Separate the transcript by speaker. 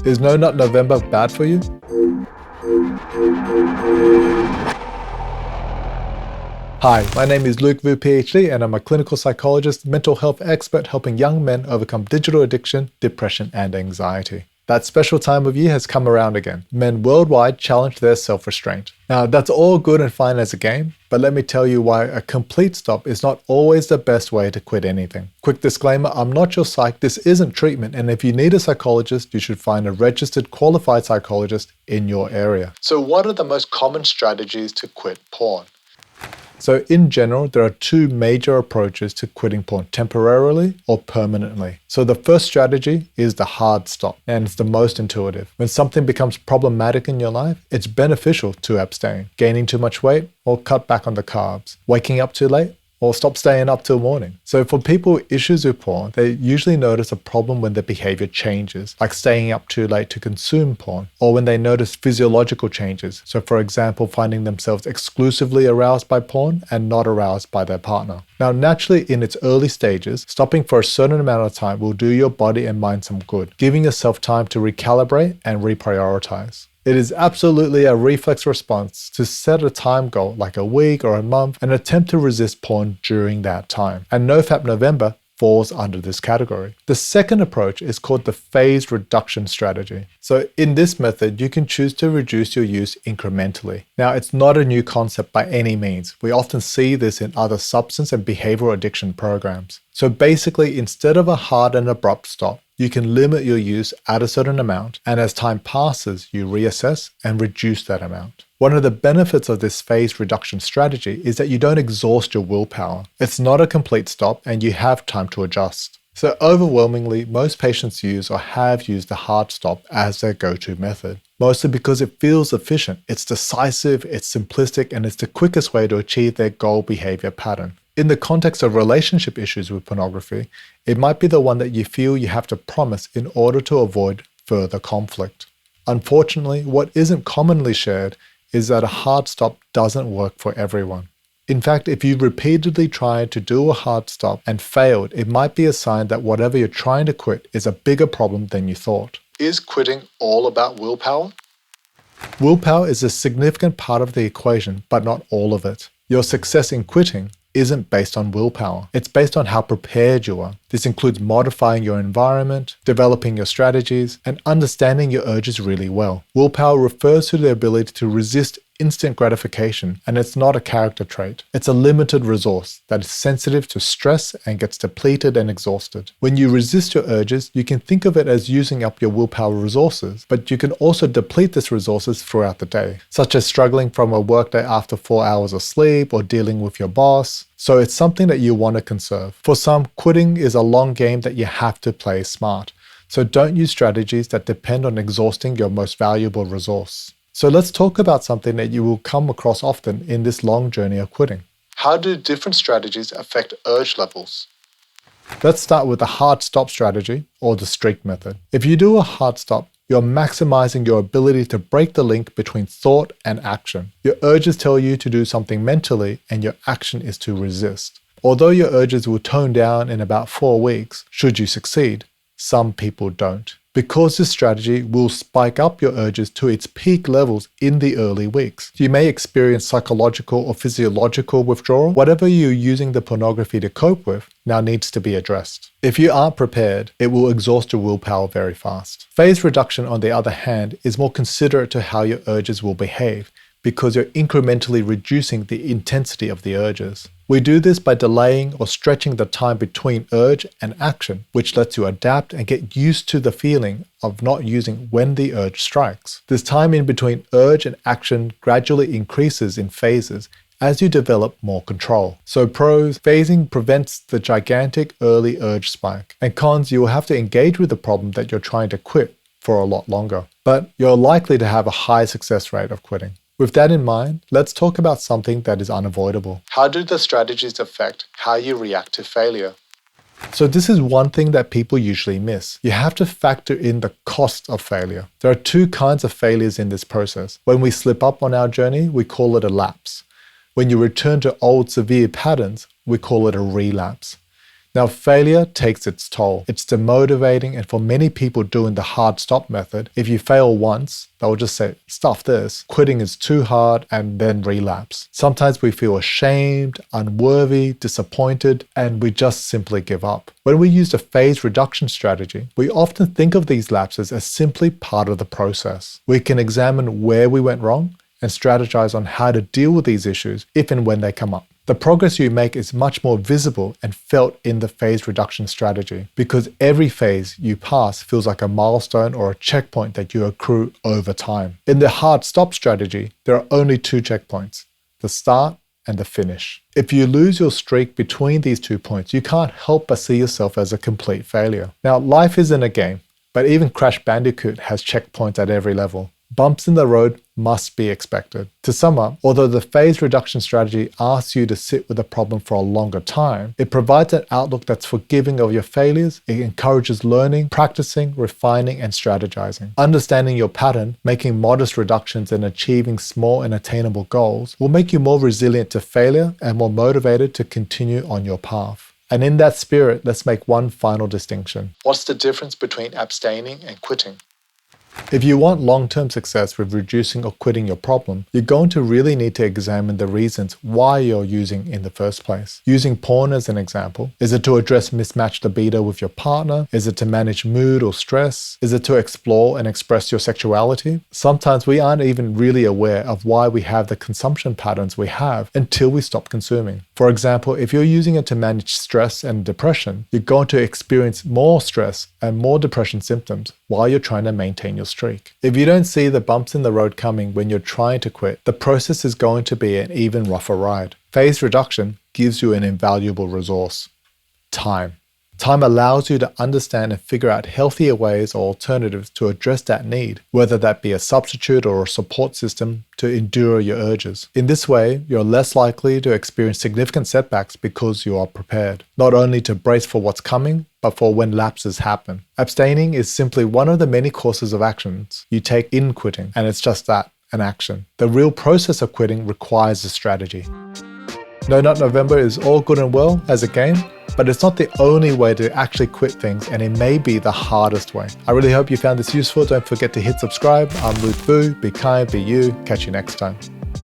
Speaker 1: Is No Nut November bad for you? Hi, my name is Luke Vu, PhD, and I'm a clinical psychologist, mental health expert helping young men overcome digital addiction, depression, and anxiety. That special time of year has come around again. Men worldwide challenge their self-restraint. Now, that's all good and fine as a game, but let me tell you why a complete stop is not always the best way to quit anything. Quick disclaimer, I'm not your psych, this isn't treatment, and if you need a psychologist, you should find a registered, qualified psychologist in your area. So what are the most common strategies to quit porn? So in general, there are two major approaches to quitting porn, temporarily or permanently. So the first strategy is the hard stop, and it's the most intuitive. When something becomes problematic in your life, it's beneficial to abstain. Gaining too much weight or cut back on the carbs. Waking up too late or stop staying up till morning. So for people with issues with porn, they usually notice a problem when their behavior changes, like staying up too late to consume porn, or when they notice physiological changes. So for example, finding themselves exclusively aroused by porn and not aroused by their partner. Now, naturally, in its early stages, stopping for a certain amount of time will do your body and mind some good, giving yourself time to recalibrate and reprioritize. It is absolutely a reflex response to set a time goal like a week or a month and attempt to resist porn during that time. And NoFap November falls under this category. The second approach is called the phased reduction strategy. So in this method, you can choose to reduce your use incrementally. Now, it's not a new concept by any means. We often see this in other substance and behavioral addiction programs. So basically, instead of a hard and abrupt stop, you can limit your use at a certain amount, and as time passes, you reassess and reduce that amount. One of the benefits of this phase reduction strategy is that you don't exhaust your willpower. It's not a complete stop, and you have time to adjust. So overwhelmingly, most patients use or have used the hard stop as their go-to method, mostly because it feels efficient, it's decisive, it's simplistic, and it's the quickest way to achieve their goal behavior pattern. In the context of relationship issues with pornography, it might be the one that you feel you have to promise in order to avoid further conflict. Unfortunately, what isn't commonly shared is that a hard stop doesn't work for everyone. In fact, if you've repeatedly tried to do a hard stop and failed, it might be a sign that whatever you're trying to quit is a bigger problem than you thought. Is quitting all about willpower? Willpower is a significant part of the equation, but not all of it. Your success in quitting isn't based on willpower. It's based on how prepared you are. This includes modifying your environment, developing your strategies, and understanding your urges really well. Willpower refers to the ability to resist instant gratification, and it's not a character trait. It's a limited resource that is sensitive to stress and gets depleted and exhausted. When you resist your urges, you can think of it as using up your willpower resources, but you can also deplete these resources throughout the day, such as struggling from a workday after 4 hours of sleep or dealing with your boss. So it's something that you want to conserve. For some, quitting is a long game that you have to play smart. So don't use strategies that depend on exhausting your most valuable resource. So let's talk about something that you will come across often in this long journey of quitting. How do different strategies affect urge levels? Let's start with the hard stop strategy, or the streak method. If you do a hard stop, you're maximizing your ability to break the link between thought and action. Your urges tell you to do something mentally, and your action is to resist. Although your urges will tone down in about 4 weeks, should you succeed, some people don't. Because this strategy will spike up your urges to its peak levels in the early weeks. You may experience psychological or physiological withdrawal. Whatever you're using the pornography to cope with now needs to be addressed. If you aren't prepared, it will exhaust your willpower very fast. Phase reduction, on the other hand, is more considerate to how your urges will behave, because you're incrementally reducing the intensity of the urges. We do this by delaying or stretching the time between urge and action, which lets you adapt and get used to the feeling of not using when the urge strikes. This time in between urge and action gradually increases in phases as you develop more control. So pros, phasing prevents the gigantic early urge spike. And cons, you will have to engage with the problem that you're trying to quit for a lot longer. But you're likely to have a high success rate of quitting. With that in mind, let's talk about something that is unavoidable. How do the strategies affect how you react to failure? So this is one thing that people usually miss. You have to factor in the cost of failure. There are two kinds of failures in this process. When we slip up on our journey, we call it a lapse. When you return to old severe patterns, we call it a relapse. Now, failure takes its toll. It's demotivating, and for many people doing the hard stop method, if you fail once, they'll just say, stuff this, quitting is too hard, and then relapse. Sometimes we feel ashamed, unworthy, disappointed, and we just simply give up. When we use the phase reduction strategy, we often think of these lapses as simply part of the process. We can examine where we went wrong and strategize on how to deal with these issues if and when they come up. The progress you make is much more visible and felt in the phase reduction strategy because every phase you pass feels like a milestone or a checkpoint that you accrue over time. In the hard stop strategy, there are only two checkpoints, the start and the finish. If you lose your streak between these 2 points, you can't help but see yourself as a complete failure. Now, life isn't a game, but even Crash Bandicoot has checkpoints at every level. Bumps in the road must be expected. To sum up, although the phase reduction strategy asks you to sit with a problem for a longer time, it provides an outlook that's forgiving of your failures. It encourages learning, practicing, refining, and strategizing. Understanding your pattern, making modest reductions, and achieving small and attainable goals will make you more resilient to failure and more motivated to continue on your path. And in that spirit, let's make one final distinction. What's the difference between abstaining and quitting? If you want long-term success with reducing or quitting your problem, you're going to really need to examine the reasons why you're using in the first place. Using porn as an example, is it to address mismatched libido with your partner? Is it to manage mood or stress? Is it to explore and express your sexuality? Sometimes we aren't even really aware of why we have the consumption patterns we have until we stop consuming. For example, if you're using it to manage stress and depression, you're going to experience more stress and more depression symptoms while you're trying to maintain your streak. If you don't see the bumps in the road coming when you're trying to quit, the process is going to be an even rougher ride. Phase reduction gives you an invaluable resource: time. Time allows you to understand and figure out healthier ways or alternatives to address that need, whether that be a substitute or a support system to endure your urges. In this way, you're less likely to experience significant setbacks because you are prepared, not only to brace for what's coming, but for when lapses happen. Abstaining is simply one of the many courses of actions you take in quitting, and it's just that, an action. The real process of quitting requires a strategy. No Nut November is all good and well as a game, but it's not the only way to actually quit things, and it may be the hardest way. I really hope you found this useful. Don't forget to hit subscribe. I'm Luke Vu. Be kind, be you. Catch you next time.